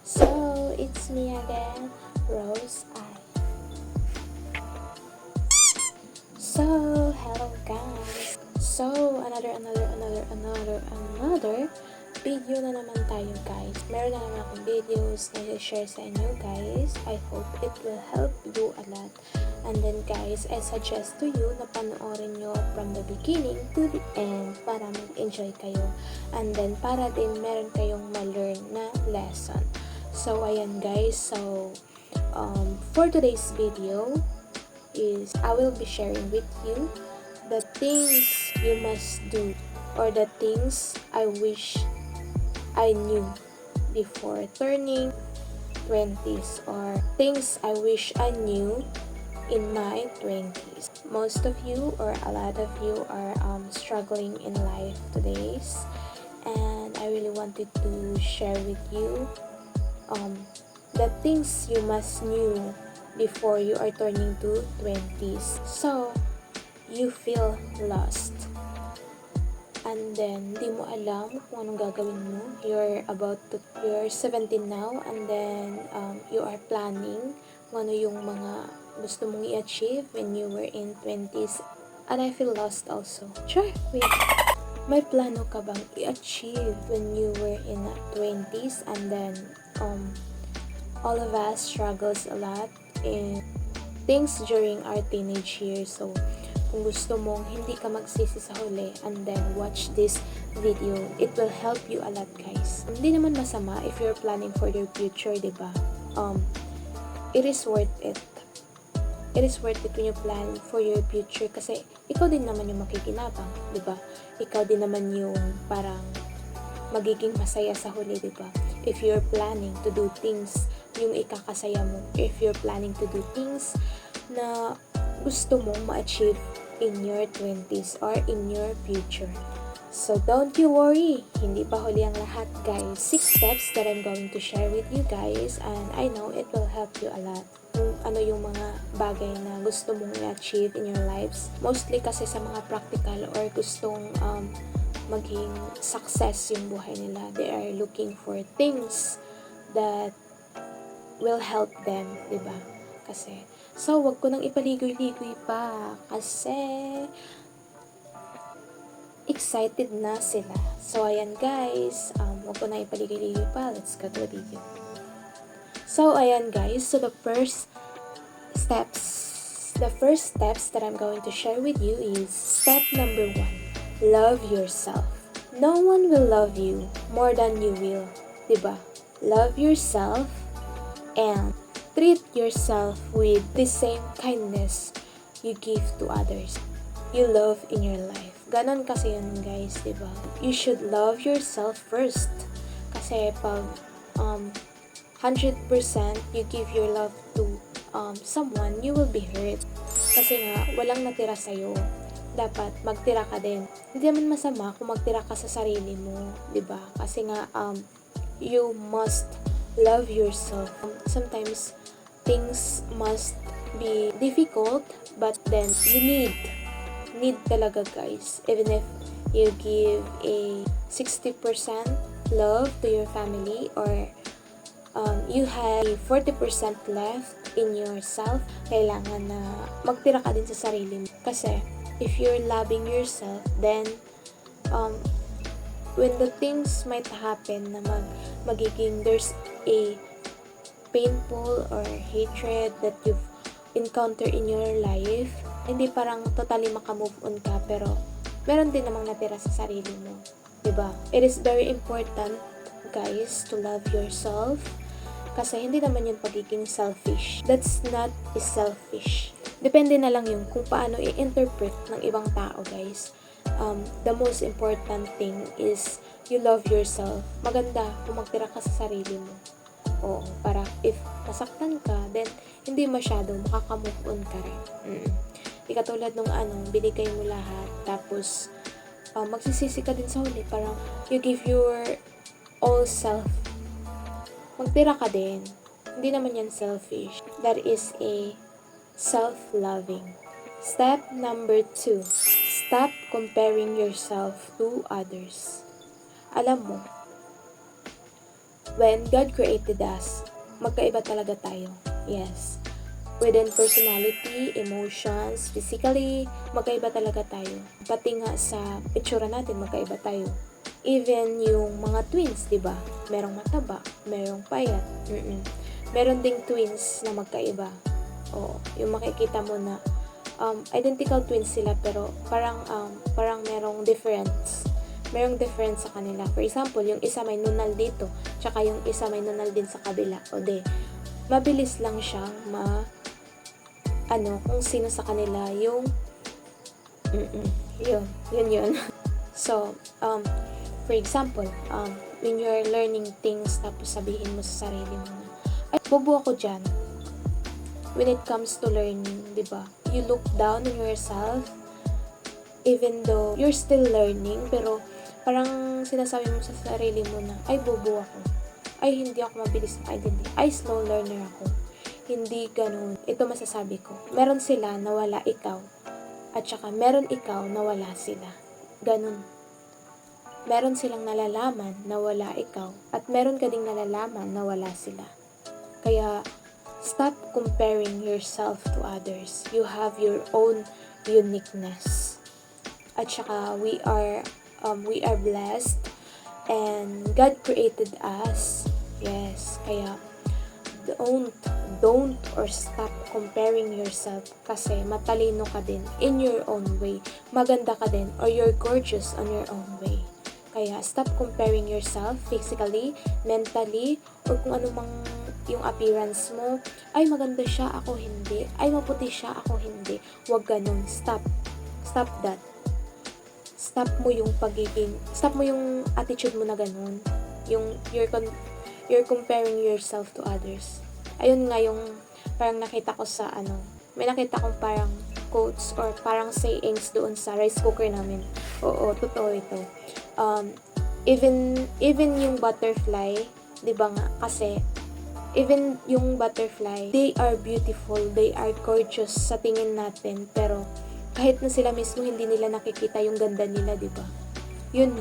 So, it's me again, Rose I. So, hello guys. So, another video na naman tayo guys. Meron na naman akong videos na i-share sa inyo guys. I hope it will help you a lot. And then guys, I suggest to you na panoorin nyo from the beginning to the end para mag-enjoy kayo. And then para din meron kayong ma-learn na lesson. So ayan guys, so for today's video is I will be sharing with you the things you must do or the things I wish I knew before turning 20s or things I wish I knew in my 20s. Most of you or a lot of you are struggling in life today, and I really wanted to share with you the things you must knew before you are turning to 20s. So, you feel lost. And then, di mo alam kung anong gagawin mo. You're 17 now, and then you are planning kung ano yung mga gusto mong i-achieve when you were in 20s. And I feel lost also. Sure, wait. May plano ka bang i-achieve when you were in 20s? And then, all of us struggles a lot in things during our teenage years. So, kung gusto mong hindi ka magsisi sa huli and then watch this video, it will help you a lot guys. Hindi naman masama if you're planning for your future, diba? It is worth it. It is worth it when you plan for your future kasi ikaw din naman yung makikinabang, diba? Ikaw din naman yung parang magiging masaya sa huli, diba? If you're planning to do things yung ikakasaya mo, if you're planning to do things na gusto mong ma-achieve in your 20s or in your future. So, don't you worry. Hindi pa huli ang lahat, guys. 6 steps that I'm going to share with you guys, and I know it will help you a lot. Kung ano yung mga bagay na gusto mong i-achieve in your lives. Mostly kasi sa mga practical or gustong maging success yung buhay nila. They are looking for things that will help them, diba? Kasi, so, wag ko nang ipaligoy-ligoy pa kasi excited na sila. So, ayan guys, wag ko nang ipaligoy-ligoy pa. Let's go to the video. So, ayan guys, so the first steps that I'm going to share with you is step number 1. Love yourself. No one will love you more than you will, diba? Love yourself and treat yourself with the same kindness you give to others. You love in your life. Ganon kasi yun guys, diba? You should love yourself first. Kasi pag 100% you give your love to someone, you will be hurt. Kasi nga, walang natira sa'yo. Dapat magtira ka din. Hindi naman masama kung magtira ka sa sarili mo, diba? Kasi nga, you must love yourself. Sometimes, things must be difficult, but then you need talaga guys. Even if you give a 60% love to your family or you have 40% left in yourself, kailangan na magtira ka din sa sarili mo. Kasi if you're loving yourself, then when the things might happen na magiging there's a painful or hatred that you've encountered in your life, hindi parang totally makamove on ka, pero meron din namang natira sa sarili mo, diba? It is very important, guys, to love yourself kasi hindi naman yun pagiging selfish. That's not selfish. Depende na lang yung kung paano i-interpret ng ibang tao, guys. The most important thing is you love yourself. Maganda kung magtira ka sa sarili mo. Oo, para if nasaktan ka, then hindi masyado makakamove on ka rin. Di katulad nung binigay mo lahat, tapos magsisisi ka din sa huli, parang you give your all self. Magtira ka din. Hindi naman yan selfish. That is a self-loving. Step number 2. Stop comparing yourself to others. Alam mo, when God created us, magkaiba talaga tayo. Yes. Within personality, emotions, physically, magkaiba talaga tayo. Pati nga sa itsura natin, magkaiba tayo. Even yung mga twins, di ba? Merong mataba, merong payat. Meron ding twins na magkaiba. Oo, yung makikita mo na identical twins sila pero parang merong difference. Merong difference sa kanila. For example, yung isa may nunal dito, tsaka yung isa may nunal din sa kabila. O mabilis lang siyang kung sino sa kanila yung yun. So, for example, when you're learning things, tapos sabihin mo sa sarili mo na, ay, bobo ako dyan. When it comes to learning, di ba? You look down on yourself, even though you're still learning, pero parang sinasabi mo sa sarili mo na, ay, bobo ako. Ay, hindi ako mabilis mag-identify. Ay, slow learner ako. Hindi ganun. Ito masasabi ko. Meron sila na wala ikaw. At saka meron ikaw na wala sila. Ganun. Meron silang nalalaman na wala ikaw. At meron ka ding nalalaman na wala sila. Kaya, stop comparing yourself to others. You have your own uniqueness. At saka, we are blessed. And God created us. Yes. Kaya, don't or stop comparing yourself kasi matalino ka din in your own way. Maganda ka din or you're gorgeous on your own way. Kaya stop comparing yourself physically, mentally, or kung ano mang yung appearance mo. Ay, maganda siya, ako hindi. Ay, maputi siya, ako hindi. Huwag ganun. Stop that. Stop mo yung attitude mo na ganun. Yung you're comparing yourself to others. Ayun nga yung parang nakita ko sa may nakita kong parang quotes or parang sayings doon sa rice cooker namin. Oo, totoo ito. Even yung butterfly, 'di ba nga? Kasi even yung butterfly, they are beautiful, they are gorgeous sa tingin natin, pero kahit na sila mismo hindi nila nakikita yung ganda nila, 'di ba? Yun.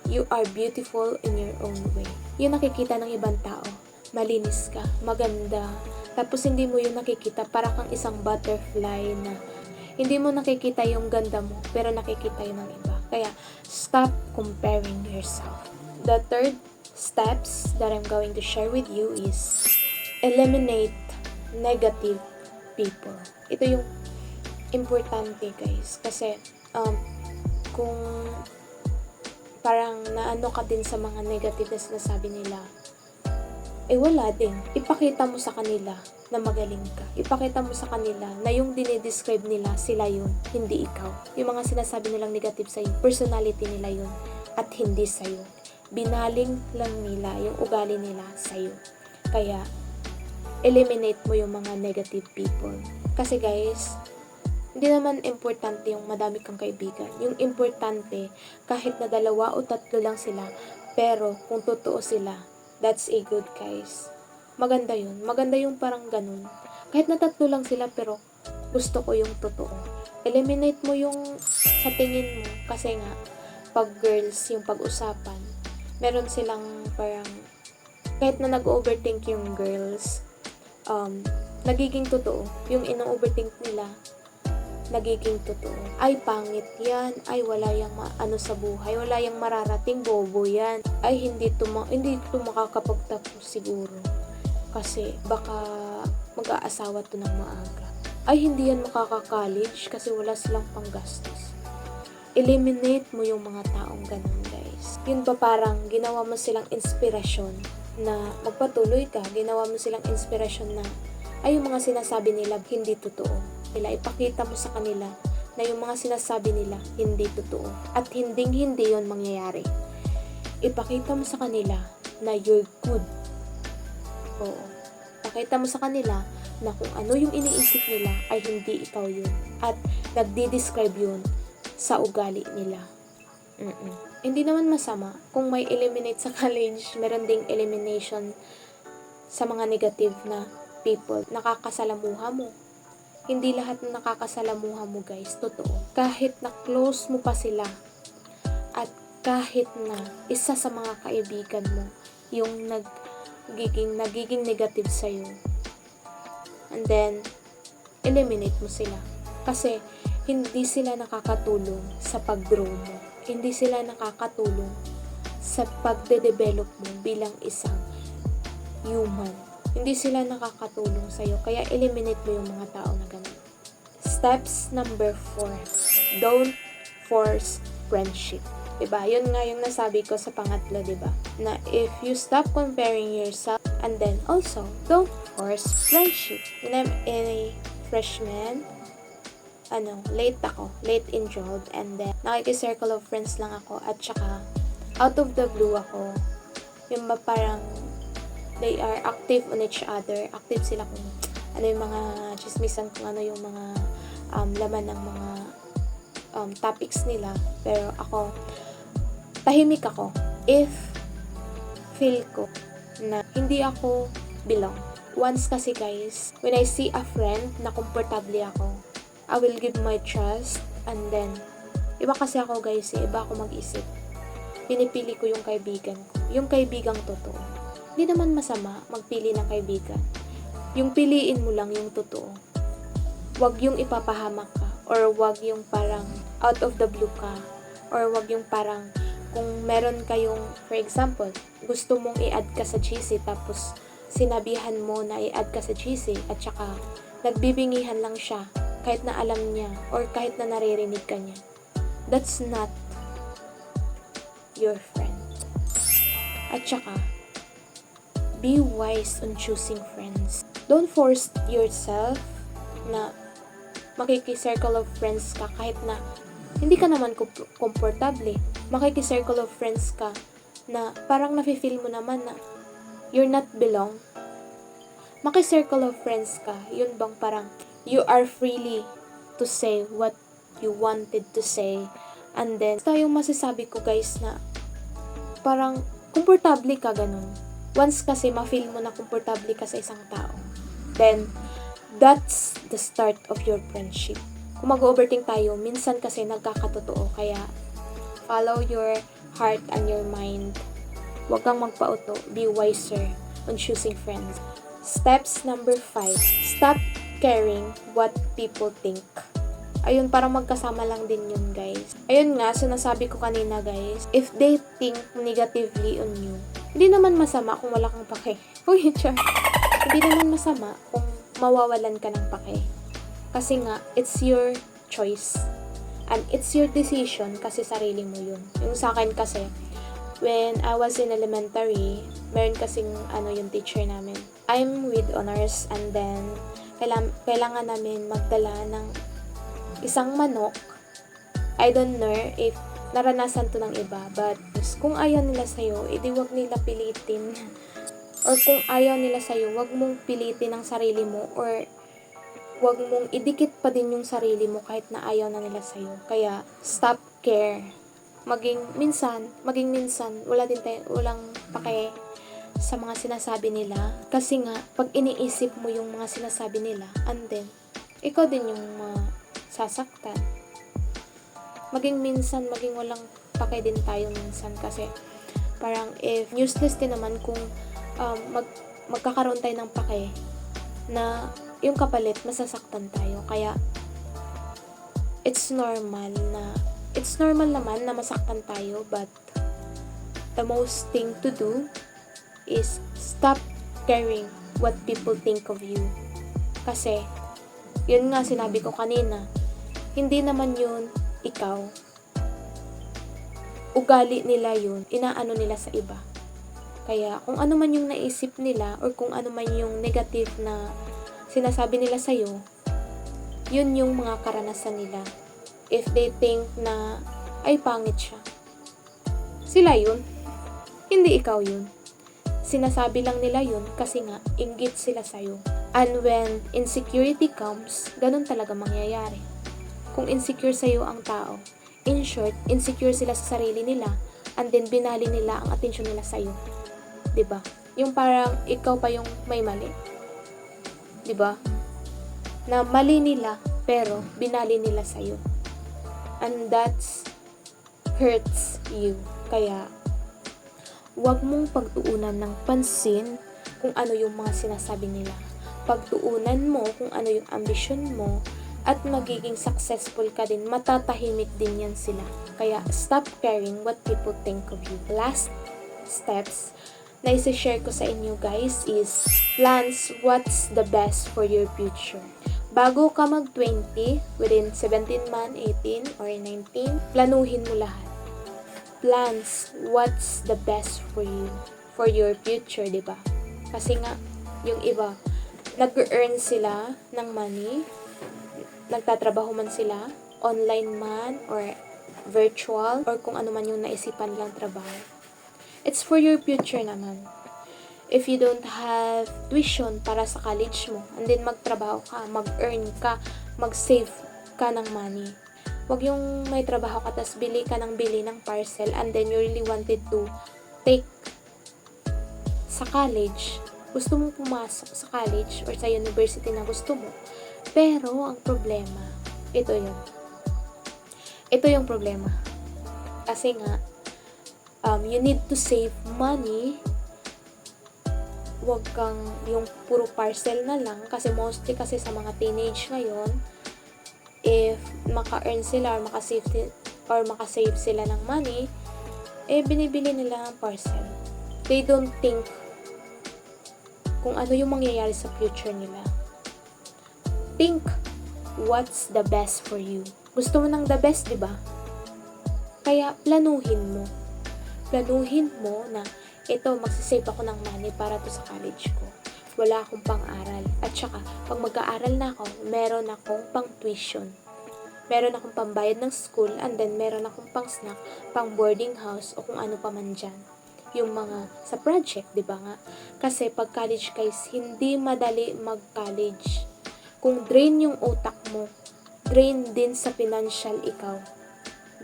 You are beautiful in your own way. Yun nakikita ng ibang tao. Malinis ka, maganda. Tapos hindi mo yun nakikita, para kang isang butterfly na hindi mo nakikita yung ganda mo, pero nakikita yun ng iba. Kaya, stop comparing yourself. The third steps that I'm going to share with you is eliminate negative people. Ito yung importante, guys. Kasi, kung parang naano ka din sa mga negative na sinasabi nila, wala din. Ipakita mo sa kanila na magaling ka. Ipakita mo sa kanila na yung dinidescribe nila, sila yun, hindi ikaw. Yung mga sinasabi nilang negative sa'yo, personality nila yun, at hindi sa'yo. Binaling lang nila yung ugali nila sa'yo. Kaya, eliminate mo yung mga negative people. Kasi guys, hindi naman importante yung madami kang kaibigan. Yung importante, kahit na 2 o 3 lang sila, pero kung totoo sila, that's a good, guys. Maganda yun. Maganda yung parang ganun. Kahit na 3 lang sila, pero gusto ko yung totoo. Eliminate mo yung sa tingin mo. Kasi nga, pag girls, yung pag-usapan, meron silang parang, kahit na nag-overthink yung girls, nagiging totoo. Yung ino-overthink nila, nagiging totoo. Ay, pangit yan. Ay, wala yang sa buhay. Wala yang mararating, bobo yan. Ay, hindi ito makakapagtapos siguro. Kasi, baka mag-aasawa to ng maaga. Ay, hindi yan makaka-college kasi wala silang panggastos. Eliminate mo yung mga taong ganun, guys. Yun ba parang ginawa mo silang inspirasyon na magpatuloy ka. Ginawa mo silang inspirasyon na ay, yung mga sinasabi nila hindi totoo. Ipakita mo sa kanila na yung mga sinasabi nila hindi totoo at hindi yun mangyayari. Ipakita mo sa kanila na you're good. Oo. Pakita mo sa kanila na kung ano yung iniisip nila ay hindi ikaw yun at nagdi-describe yun sa ugali nila. Hindi naman masama kung may eliminate sa college, meron ding elimination sa mga negative na people. Nakakasalamuha mo. Hindi lahat ng nakakasalamuha mo, guys, totoo. Kahit na close mo pa sila at kahit na isa sa mga kaibigan mo yung nagiging negative sa'yo. And then, eliminate mo sila. Kasi, hindi sila nakakatulong sa pag-grow mo. Hindi sila nakakatulong sa pagde-develop mo bilang isang human. Hindi sila nakakatulong sa'yo. Kaya, eliminate mo yung mga tao na ganun. Steps number 4. Don't force friendship. Diba? Yun nga yung nasabi ko sa pangatlo, diba? Na if you stop comparing yourself, and then also, don't force friendship. When I'm a freshman, late enrolled, and then, nakikicircle of friends lang ako, at saka, out of the blue ako, yung ba parang, they are active on each other, active sila kung ano yung mga chismisan, kung ano yung mga laman ng mga topics nila. Pero ako, tahimik ako if feel ko na hindi ako belong. Once kasi guys, when I see a friend na komportable ako, I will give my trust, and then iba kasi ako guys, iba ako mag-isip. Pinipili ko yung kaibigan ko, yung kaibigang totoo. Hindi naman masama magpili ng kaibigan. Yung piliin mo lang yung totoo. Wag yung ipapahamak ka, or wag yung parang out of the blue ka, or wag yung parang kung meron kayong, for example, gusto mong i-add ka sa GC, tapos sinabihan mo na i-add ka sa GC, at saka nagbibingihan lang siya kahit na alam niya or kahit na naririnig ka niya. That's not your friend. At saka, be wise on choosing friends. Don't force yourself na makikicircle of friends ka kahit na hindi ka naman komportable. Makikicircle of friends ka na parang nafe-feel mo naman na you're not belong. Makicircle of friends ka, yun bang parang you are freely to say what you wanted to say. And then, ito yung masasabi ko guys na parang komportable ka ganun. Once kasi ma-feel mo na komportable ka sa isang tao, then that's the start of your friendship. Kung mag-overthink tayo, minsan kasi nagkakatotoo. Kaya, follow your heart and your mind. Huwag kang magpauto. Be wiser on choosing friends. Steps number 5. Stop caring what people think. Ayun, parang magkasama lang din yun, guys. Ayun nga, sinasabi ko kanina, guys. If they think negatively on you, hindi naman masama kung wala kang pake. Uy, char. Hindi naman masama kung mawawalan ka ng pake. Kasi nga, it's your choice. And it's your decision kasi sarili mo yun. Yung sa akin kasi, when I was in elementary, meron kasing yung teacher namin. I'm with honors, and then kailangan namin magdala ng isang manok. I don't know if naranasan to ng iba, but kung ayaw nila sa'yo, edi wag nila pilitin. Or kung ayaw nila sa'yo, wag mong pilitin ang sarili mo, or wag mong idikit pa din yung sarili mo kahit na ayaw na nila sa'yo. Kaya, stop care. Maging minsan, walang pake sa mga sinasabi nila. Kasi nga, pag iniisip mo yung mga sinasabi nila, and then, ikaw din yung sasaktan. Maging walang pake din tayo minsan. Kasi, parang if useless din naman kung magkakaroon tayo ng pake na yung kapalit, masasaktan tayo. Kaya, it's normal naman na masaktan tayo, but the most thing to do is stop caring what people think of you. Kasi, yun nga sinabi ko kanina, hindi naman yun ikaw. Ugali nila yun, inaano nila sa iba. Kaya, kung ano man yung naisip nila, or kung ano man yung negative na sinasabi nila sa'yo, yun yung mga karanasan nila. If they think na, ay pangit siya, sila yun. Hindi ikaw yun. Sinasabi lang nila yun kasi nga, inggit sila sa'yo. And when insecurity comes, ganun talaga mangyayari. Kung insecure sa'yo ang tao, in short, insecure sila sa sarili nila, and then binali nila ang atensyon nila sa'yo. Diba? Yung parang ikaw pa yung may mali. Diba? Na mali nila, pero binali nila sa'yo. And that's hurts you. Kaya, huwag mong pagtuunan ng pansin kung ano yung mga sinasabi nila. Pagtuunan mo kung ano yung ambisyon mo, at magiging successful ka din, matatahimik din yan sila. Kaya, stop caring what people think of you. Last steps na isi-share ko sa inyo guys is plans what's the best for your future. Bago ka mag-20, within 17 months, 18, or 19, planuhin mo lahat. Plans what's the best for you, for your future, diba? Kasi nga, yung iba, nag-earn sila ng money, nagtatrabaho man sila, online man, or virtual, or kung ano man yung naisipan nilang trabaho. It's for your future naman. If you don't have tuition para sa college mo, and then magtrabaho ka, mag-earn ka, mag-save ka ng money. Huwag yung may trabaho ka, tas bili ka ng bili ng parcel, and then you really wanted to take sa college. Gusto mong pumasok sa college or sa university na gusto mo. Pero, ang problema, ito yun. Ito yung problema. Kasi nga, you need to save money. Huwag kang yung puro parcel na lang. Kasi mostly kasi sa mga teenage ngayon, if maka-earn sila or maka-save sila ng money, binibili nila ng parcel. They don't think kung ano yung mangyayari sa future nila. Think what's the best for you. Gusto mo ng the best, diba? Kaya planuhin mo. Planuhin mo na ito, magsisave ako ng money para to sa college ko. Wala akong pang-aral. At saka, pag mag-aaral na ako, meron akong pang-tuition. Meron akong pambayad ng school, and then meron akong pang-snack, pang-boarding house, o kung ano pa man dyan. Yung mga sa project, di ba nga? Kasi pag college guys, hindi madali mag-college. Kung drain yung utak mo, drain din sa financial ikaw.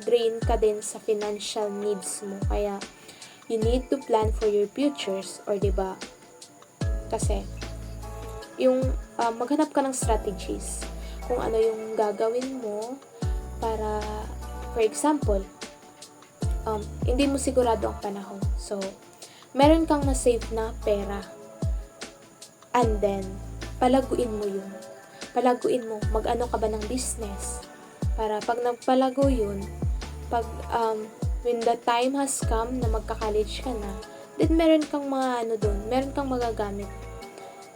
Drain ka din sa financial needs mo. Kaya, you need to plan for your futures, or di ba? Kasi, yung maghanap ka ng strategies. Kung ano yung gagawin mo para, for example, hindi mo sigurado ang panahon. So, meron kang na-save na pera. And then, palaguin mo yun. Palaguin mo, mag-ano ka ba ng business? Para pag nagpalago yun, pag, when the time has come na magka-college ka na, then meron kang mga meron kang magagamit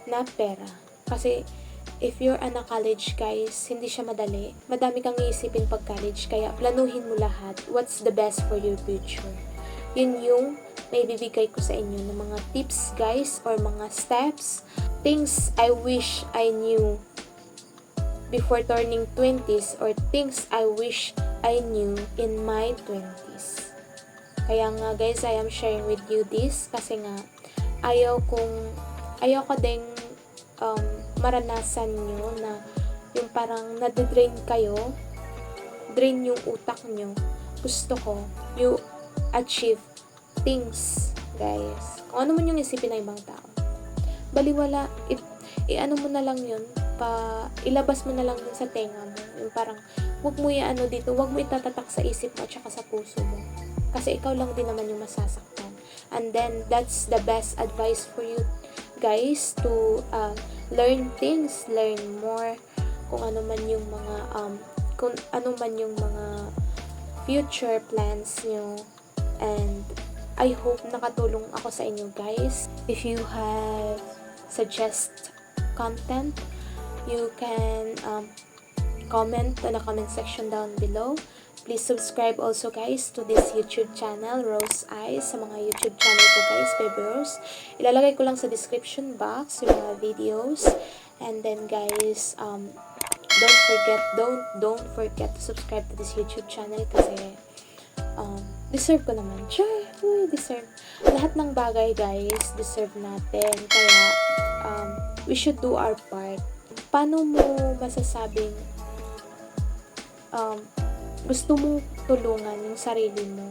na pera. Kasi, if you're a college guys, hindi siya madali. Madami kang iisipin pag college, kaya planuhin mo lahat. What's the best for your future? Yun yung may bibigay ko sa inyo ng mga tips guys, or mga steps. Things I wish I knew before turning 20s, or things I wish I knew in my 20s. Kaya nga guys, I am sharing with you this kasi nga ayaw ko ding maranasan nyo na yung parang nadidrain kayo, drain yung utak nyo. Gusto ko you achieve things guys. Kung ano man yung isipin ng ibang tao, baliwala, i-ano mo na lang yun, ilabas mo na lang dun sa tenga mo. Yung parang wag mo dito, wag mo itatatak sa isip mo at saka sa puso mo, kasi ikaw lang din naman yung masasaktan. And then that's the best advice for you guys, to learn things, learn more, kung ano man yung mga future plans nyo. And I hope nakatulong ako sa inyo guys. If you have suggest content, you can comment on the comment section down below. Please subscribe also guys to this YouTube channel, Rose Eyes. Sa mga YouTube channel ko guys, Baby Rose. Ilalagay ko lang sa description box yung mga videos. And then guys, don't forget to subscribe to this YouTube channel kasi deserve ko naman. Sure, deserve. Lahat ng bagay guys, deserve natin. Kaya, we should do our part. Paano mo masasabing gusto mong tulungan yung sarili mo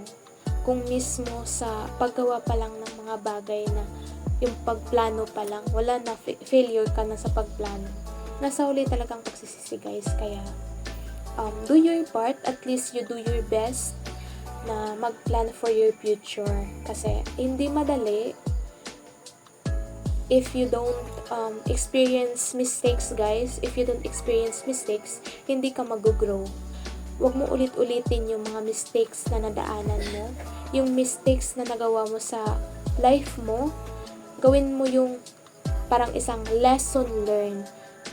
kung mismo sa paggawa pa lang ng mga bagay na yung pagplano pa lang, wala na, failure ka na sa pagplano. Nasa huli talagang pagsisisi guys. Kaya do your part, at least you do your best na mag-plan for your future. Kasi hindi madali if you don't experience mistakes, guys, hindi ka mag-grow. Huwag mo ulit-ulitin yung mga mistakes na nadaanan mo, yung mistakes na nagawa mo sa life mo. Gawin mo yung parang isang lesson learned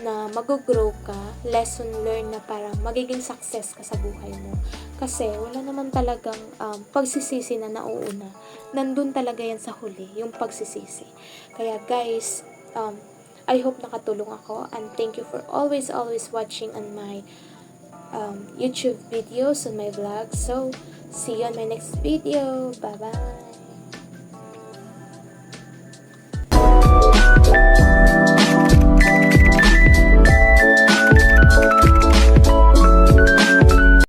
na mag-grow ka, lesson learned na parang magiging success ka sa buhay mo. Kasi wala naman talagang pagsisisi na nauuna. Nandun talaga yan sa huli, yung pagsisisi. Kaya guys, I hope nakatulong ako, and thank you for always watching on my YouTube videos, on my vlog. So, see you on my next video. Bye-bye!